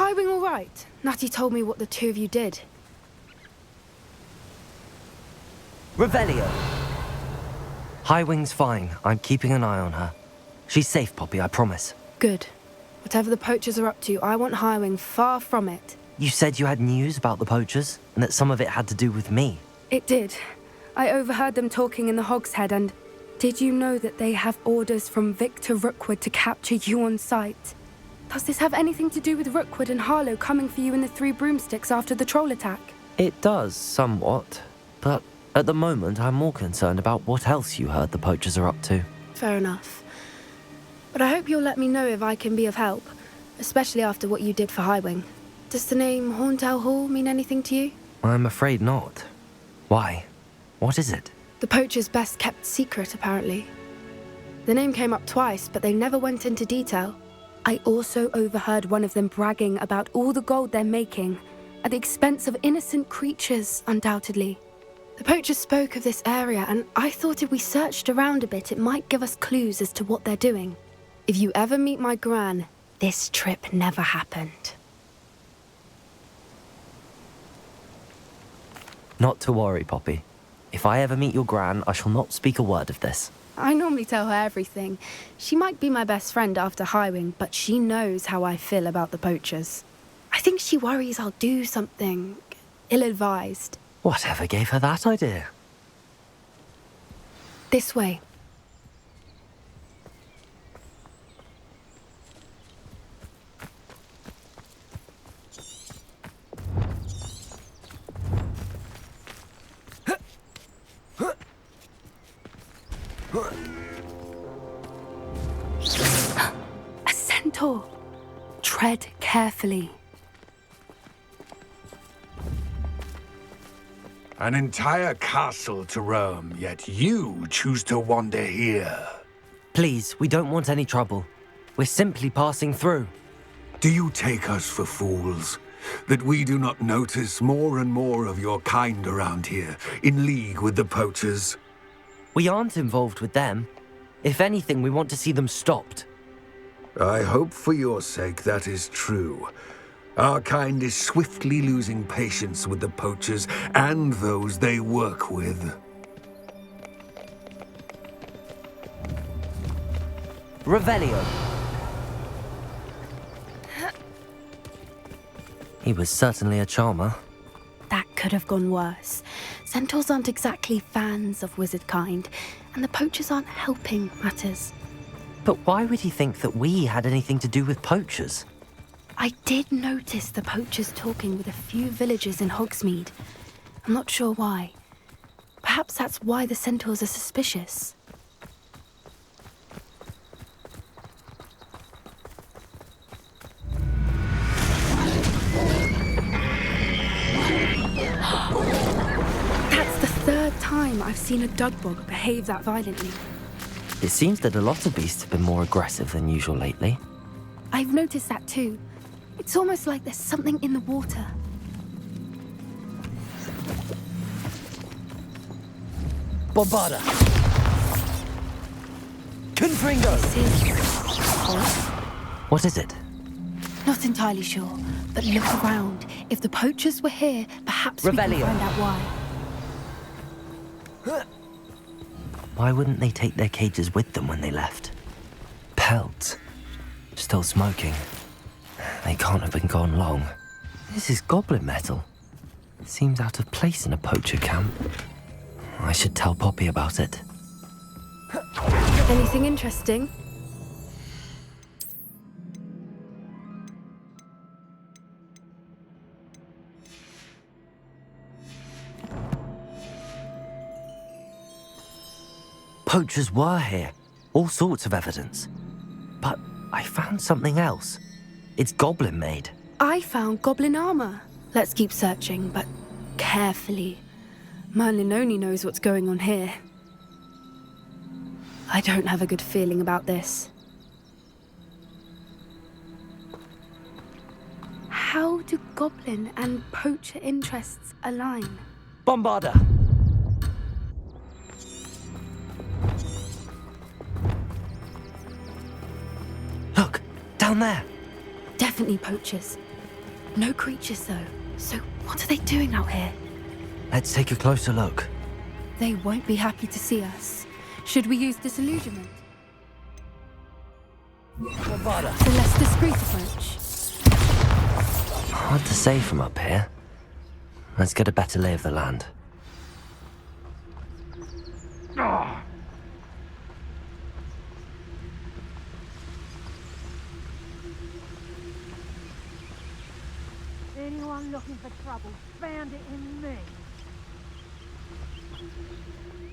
Highwing all right? Natty told me what the two of you did. Revelio. Highwing's fine. I'm keeping an eye on her. She's safe, Poppy, I promise. Good. Whatever the poachers are up to, I want Highwing far from it. You said you had news about the poachers, and that some of it had to do with me. It did. I overheard them talking in the Hogshead, and did you know that they have orders from Victor Rookwood to capture you on sight? Does this have anything to do with Rookwood and Harlow coming for you in the Three Broomsticks after the troll attack? It does, somewhat. But at the moment, I'm more concerned about what else you heard the poachers are up to. Fair enough. But I hope you'll let me know if I can be of help, especially after what you did for Highwing. Does the name Horntown Hall mean anything to you? I'm afraid not. Why? What is it? The poachers' best-kept secret, apparently. The name came up twice, but they never went into detail. I also overheard one of them bragging about all the gold they're making, at the expense of innocent creatures, undoubtedly. The poachers spoke of this area, and I thought if we searched around a bit, it might give us clues as to what they're doing. If you ever meet my gran, this trip never happened. Not to worry, Poppy. If I ever meet your gran, I shall not speak a word of this. I normally tell her everything. She might be my best friend after Highwing, but she knows how I feel about the poachers. I think she worries I'll do something ill-advised. Whatever gave her that idea? This way. A centaur. Tread carefully. An entire castle to roam, yet you choose to wander here. Please, we don't want any trouble. We're simply passing through. Do you take us for fools? That we do not notice more and more of your kind around here, in league with the poachers? We aren't involved with them. If anything, we want to see them stopped. I hope for your sake that is true. Our kind is swiftly losing patience with the poachers and those they work with. Revelio. He was certainly a charmer. That could have gone worse. Centaurs aren't exactly fans of wizard kind, and the poachers aren't helping matters. But why would he think that we had anything to do with poachers? I did notice the poachers talking with a few villagers in Hogsmeade. I'm not sure why. Perhaps that's why the centaurs are suspicious. That's the third time I've seen a dugbog behave that violently. It seems that a lot of beasts have been more aggressive than usual lately. I've noticed that too. It's almost like there's something in the water. Bombarda! Confringo! This is odd. What is it? Not entirely sure, but look around. If the poachers were here, perhaps we can Revelio. find out why. Why wouldn't they take their cages with them when they left? Pelts. Still smoking. They can't have been gone long. This is goblin metal. Seems out of place in a poacher camp. I should tell Poppy about it. Anything interesting? Poachers were here. All sorts of evidence. But I found something else. It's goblin made. I found goblin armor. Let's keep searching, but carefully. Merlin only knows what's going on here. I don't have a good feeling about this. How do goblin and poacher interests align? Bombarda! Look, down there. Definitely poachers. No creatures, though. So what are they doing out here? Let's take a closer look. They won't be happy to see us. Should we use disillusionment? The less discreet approach. Hard to say from up here. Let's get a better lay of the land. Anyone looking for trouble found it in me.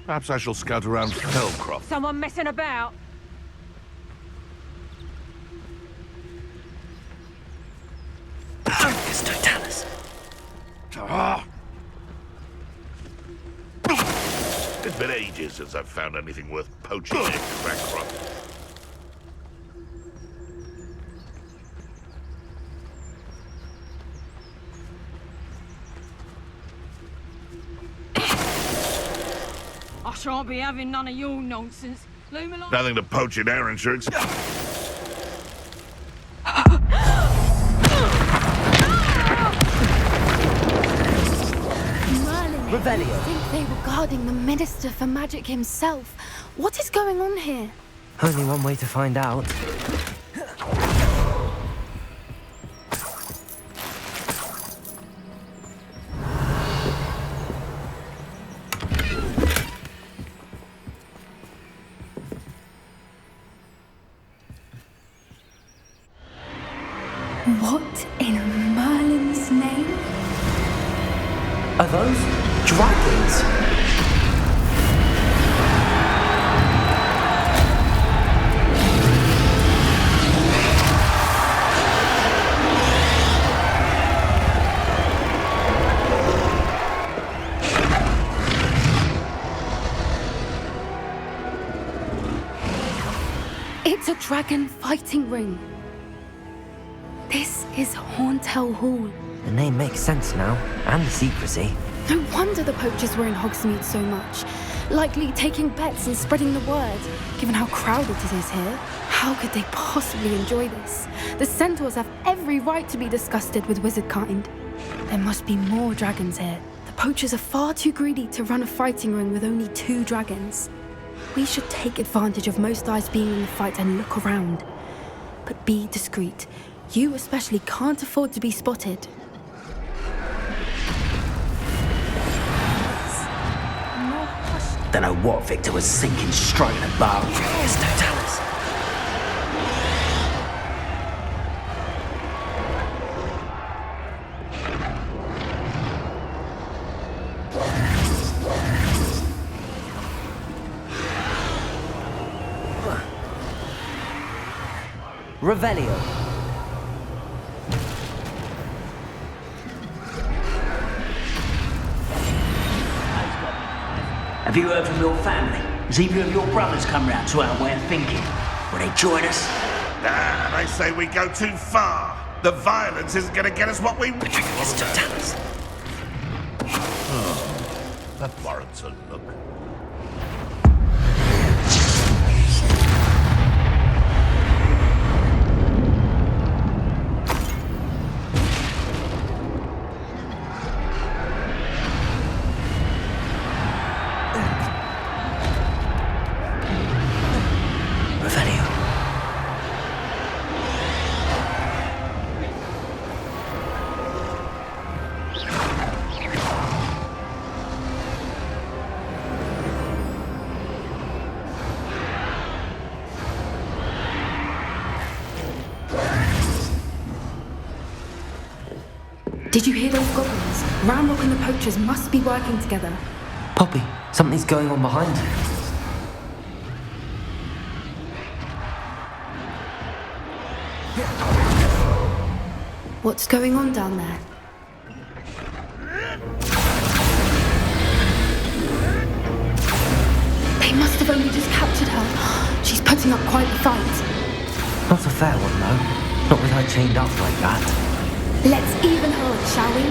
Perhaps I shall scout around Hellcroft. Someone messing about? Focus, Totalis. It's been ages since I've found anything worth poaching in Crackcroft. I shan't be having none of your nonsense. Leave me alone. Nothing to poach in Aaronshire. Merlin, Revelio. I think they were guarding the Minister for Magic himself. What is going on here? Only one way to find out. What in Merlin's name? Are those dragons? It's a dragon fighting ring. This is Hauntel Hall. The name makes sense now, and the secrecy. No wonder the poachers were in Hogsmeade so much. Likely taking bets and spreading the word, given how crowded it is here. How could they possibly enjoy this? The centaurs have every right to be disgusted with wizard kind. There must be more dragons here. The poachers are far too greedy to run a fighting ring with only 2 dragons. We should take advantage of most eyes being in the fight and look around. But be discreet. You especially can't afford to be spotted. Don't know what Victor was thinking, striking a bar. It's Totalis. Revelio. Have you heard from your family? Has either of your brothers come round to our way of thinking? Will they join us? Nah, they say we go too far. The violence isn't going to get us what we want. It's Totalis. That warrants a look. Revelio. Did you hear those goblins? Ramrock and the poachers must be working together. Poppy, something's going on behind you. What's going on down there? They must have only just captured her. She's putting up quite the fight. Not a fair one, though. Not with her chained up like that. Let's even her, shall we?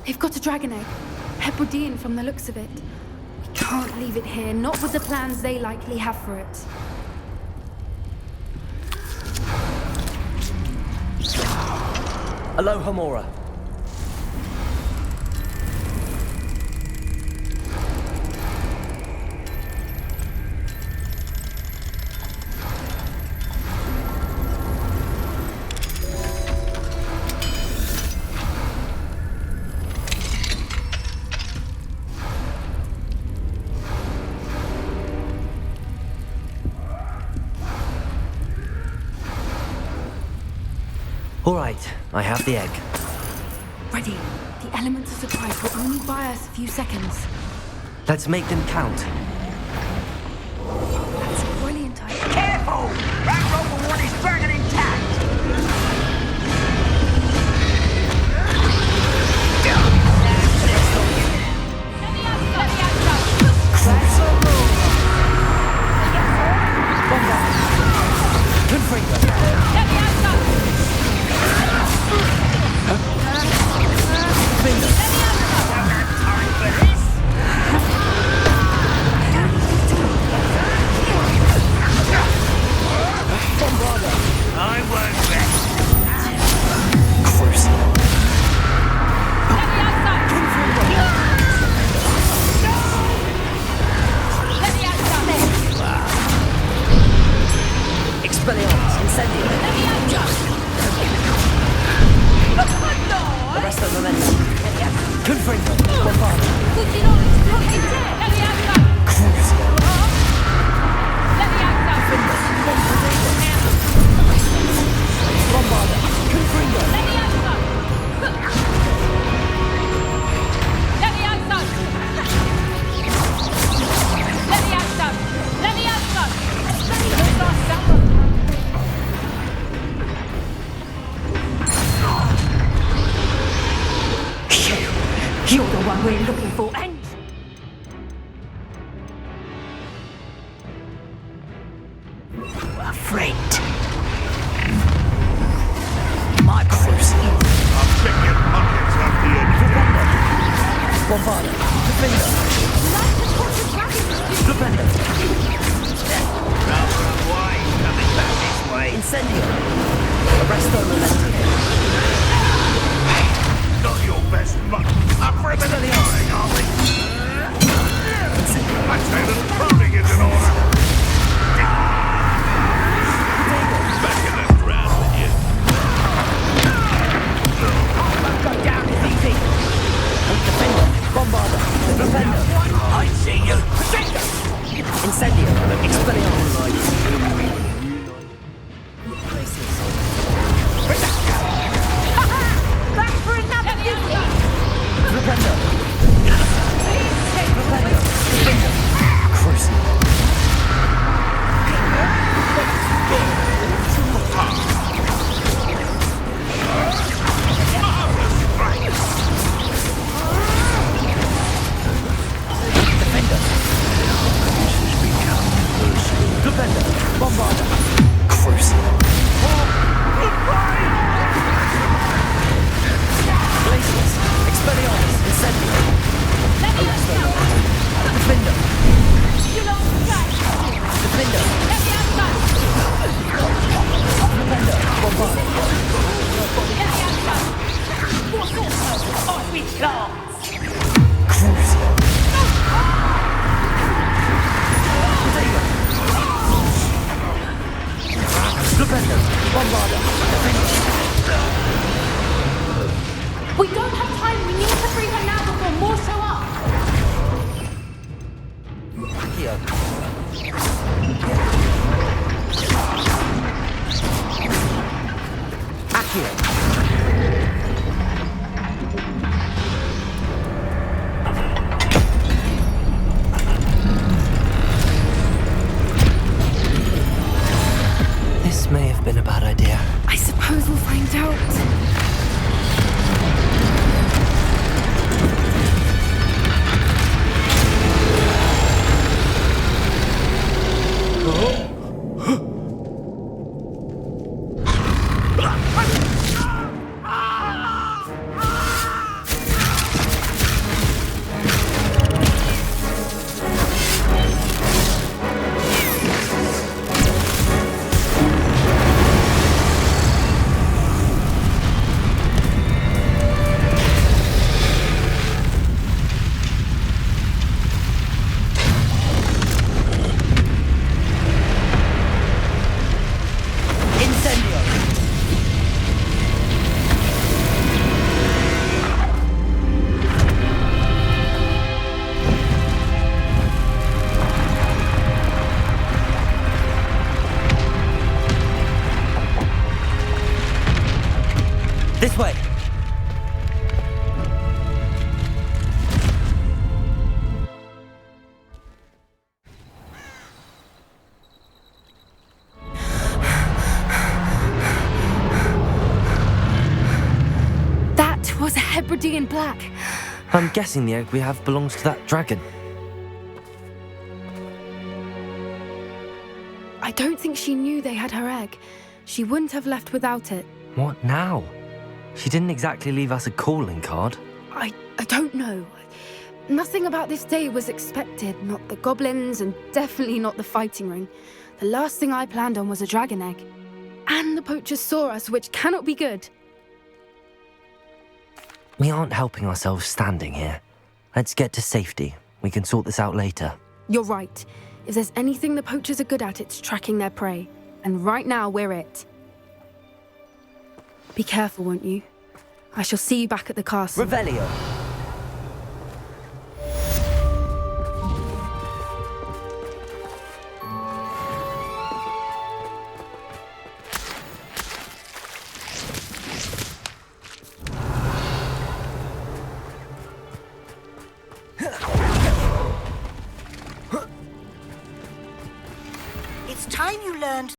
They've got a dragon egg. Hebridean from the looks of it. We can't leave it here, not with the plans they likely have for it. Aloha Mora. All right, I have the egg. Ready. The elements of surprise will only buy us a few seconds. Let's make them count. That's a brilliant idea. Careful! That rover one is dragon intact! You're the one we're looking for, and... Afraid. My close in. I'll check your pockets after you're dead. Bombarda. Defender. Defender. Rather wise coming back this way. Incendio. Arresto Momenti. Not your best luck. Up for a bit of dying, are we? I'd say that pruning is in order. Back in that ground with you. Go down is easy. Defender. Bombarda. Defender. I see you. Incendio. Expelliarmus. Back for another Defender. Defender. Crucible. Defender. Bombarda. Crucible. Glacius. Expelliarmus. Incendio. Defender. Defender. Defender. Bombarda. Crucible. Defender. Bombarda. We don't have time. We need to free her now before more show up. Here. Accio. This may have been a bad idea. I suppose we'll find out. was a Hebridean black. I'm guessing the egg we have belongs to that dragon. I don't think she knew they had her egg. She wouldn't have left without it. What now? She didn't exactly leave us a calling card. I don't know. Nothing about this day was expected. Not the goblins, and definitely not the fighting ring. The last thing I planned on was a dragon egg. And the poachers saw us, which cannot be good. We aren't helping ourselves standing here. Let's get to safety. We can sort this out later. You're right. If there's anything the poachers are good at, it's tracking their prey. And right now, we're it. Be careful, won't you? I shall see you back at the castle. Revelio. It's time you learned